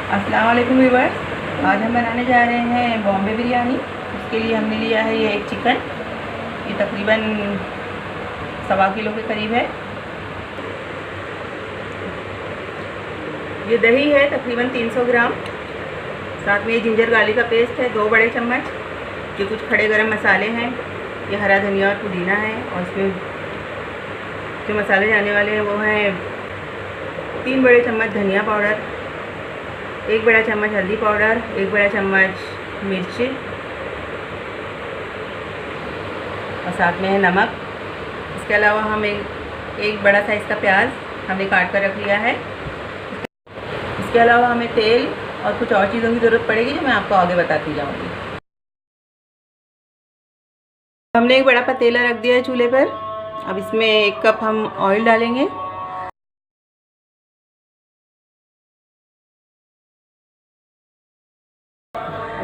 अस्सलाम वालेकुम व्यूअर्स। आज हम बनाने जा रहे हैं बॉम्बे बिरयानी। उसके लिए हमने लिया है ये एक चिकन। ये तकरीबन 1.25 किलो के करीब है। ये दही है तकरीबन 300 ग्राम। साथ में ये जिंजर गार्लिक का पेस्ट है 2 बड़े चम्मच। ये कुछ खड़े गरम मसाले हैं। ये हरा धनिया और पुदीना है। और इसमें जो मसाले जाने वाले हैं वो हैं 3 बड़े चम्मच धनिया पाउडर, 1 बड़ा चम्मच हल्दी पाउडर, 1 बड़ा चम्मच मिर्ची और साथ में है नमक। इसके अलावा हम एक बड़ा साइज़ का प्याज हमने काट कर रख लिया है। इसके अलावा हमें तेल और कुछ और चीज़ों की ज़रूरत पड़ेगी जो मैं आपको आगे बताती जाऊँगी। हमने एक बड़ा पतीला रख दिया है चूल्हे पर। अब इसमें 1 कप हम ऑयल डालेंगे।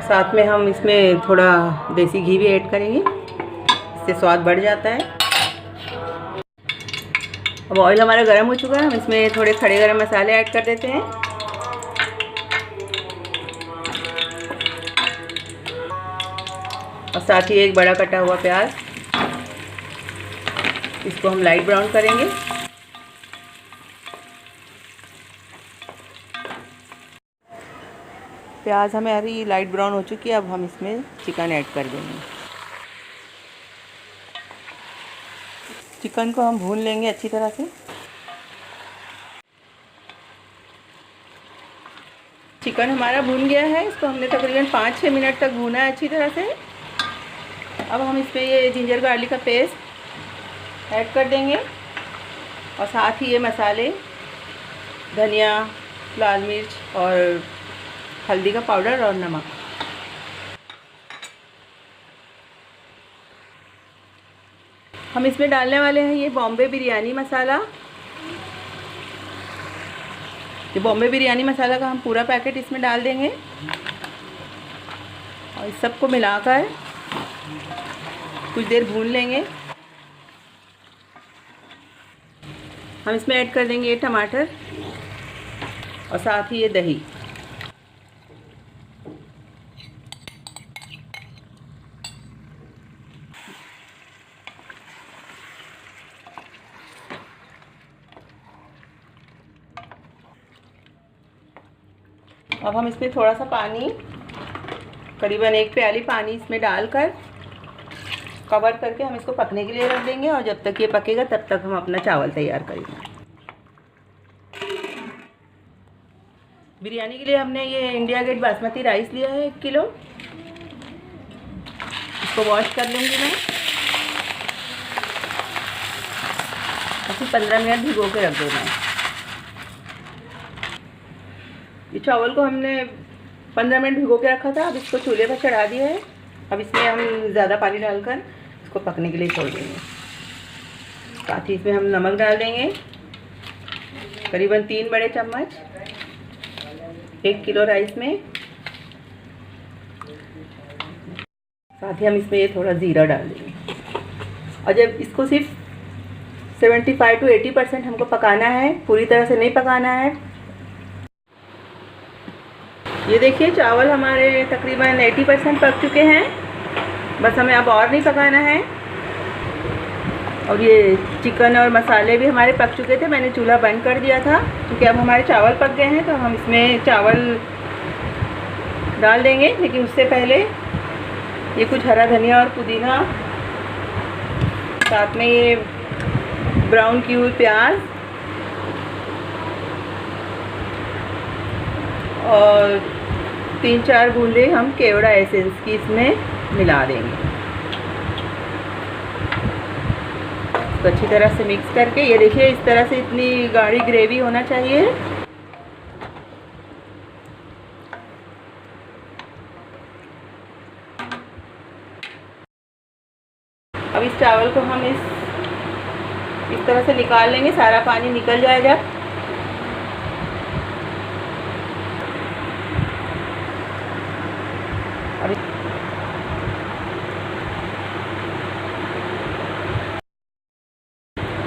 साथ में हम इसमें थोड़ा देसी घी भी ऐड करेंगे, इससे स्वाद बढ़ जाता है। अब ऑयल हमारा गर्म हो चुका है, हम इसमें थोड़े खड़े गरम मसाले ऐड कर देते हैं। और साथ ही एक बड़ा कटा हुआ प्याज, इसको हम लाइट ब्राउन करेंगे। प्याज हमारी लाइट ब्राउन हो चुकी है। अब हम इसमें चिकन ऐड कर देंगे। चिकन को हम भून लेंगे अच्छी तरह से। चिकन हमारा भून गया है। इसको हमने तकरीबन 5-6 मिनट तक भूना है अच्छी तरह से। अब हम इसमें ये जिंजर गार्लिक का पेस्ट ऐड कर देंगे और साथ ही ये मसाले धनिया, लाल मिर्च और हल्दी का पाउडर और नमक। हम इसमें डालने वाले हैं ये बॉम्बे बिरयानी मसाला। ये बॉम्बे बिरयानी मसाला का हम पूरा पैकेट इसमें डाल देंगे और इस सबको मिलाकर कुछ देर भून लेंगे। हम इसमें ऐड कर देंगे ये टमाटर और साथ ही ये दही। अब हम इसमें थोड़ा सा पानी, करीबन 1 प्याली पानी इसमें डालकर कवर करके हम इसको पकने के लिए रख देंगे। और जब तक ये पकेगा तब तक हम अपना चावल तैयार करेंगे। बिरयानी के लिए हमने ये इंडिया गेट बासमती राइस लिया है 1 किलो। इसको वॉश कर लूँगी मैं। इसे 15 मिनट भिगो के रख देना है। ये चावल को हमने 15 मिनट भिगो के रखा था। अब इसको चूल्हे पर चढ़ा दिया है। अब इसमें हम ज़्यादा पानी डालकर इसको पकने के लिए छोड़ देंगे। साथ ही इसमें हम नमक डाल देंगे करीबन 3 बड़े चम्मच 1 किलो राइस में। साथ ही हम इसमें ये थोड़ा ज़ीरा डाल देंगे। और जब इसको सिर्फ 75 to 80% हमको पकाना है, पूरी तरह से नहीं पकाना है। ये देखिए चावल हमारे तकरीबन 80% पक चुके हैं। बस हमें अब और नहीं पकाना है। और ये चिकन और मसाले भी हमारे पक चुके थे। मैंने चूल्हा बंद कर दिया था क्योंकि अब हमारे चावल पक गए हैं। तो हम इसमें चावल डाल देंगे, लेकिन उससे पहले ये कुछ हरा धनिया और पुदीना, साथ में ये ब्राउन की हुई प्याज और 3-4 बूंदे हम केवड़ा एसेंस की इसमें मिला देंगे। तो अच्छी तरह से मिक्स करके, ये देखिए इस तरह से इतनी गाढ़ी ग्रेवी होना चाहिए। अब इस चावल को हम इस तरह से निकाल लेंगे, सारा पानी निकल जाएगा।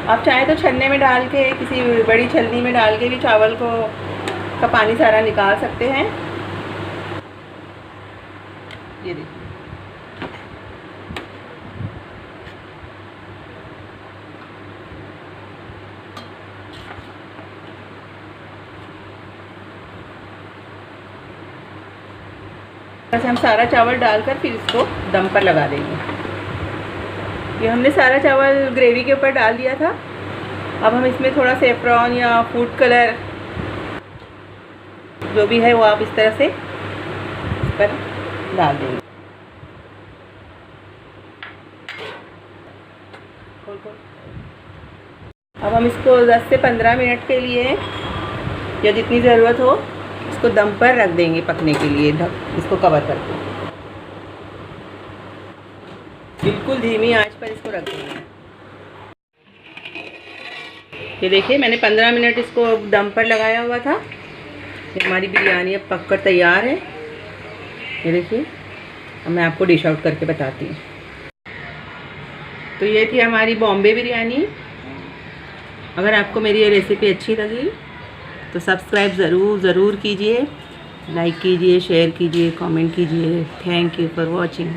आप चाहें तो छन्ने में डाल के, किसी बड़ी छलनी में डाल के भी चावल को का पानी सारा निकाल सकते हैं। ये देखिए, हम सारा चावल डालकर फिर इसको दम पर लगा देंगे। ये हमने सारा चावल ग्रेवी के ऊपर डाल दिया था। अब हम इसमें थोड़ा सेफ्रॉन या फूड कलर जो भी है वो आप इस तरह से इस पर डाल देंगे। अब हम इसको 10 से 15 मिनट के लिए या जितनी ज़रूरत हो इसको दम पर रख देंगे पकने के लिए, इसको कवर करके बिल्कुल धीमी आंच पर इसको रख देंगे। ये देखिए, मैंने 15 मिनट इसको दम पर लगाया हुआ था। हमारी बिरयानी अब पककर तैयार है। ये देखिए, अब मैं आपको डिश आउट करके बताती हूँ। तो ये थी हमारी बॉम्बे बिरयानी। अगर आपको मेरी ये रेसिपी अच्छी लगी तो सब्सक्राइब ज़रूर कीजिए, लाइक कीजिए, शेयर कीजिए, कमेंट कीजिए। Thank you for watching.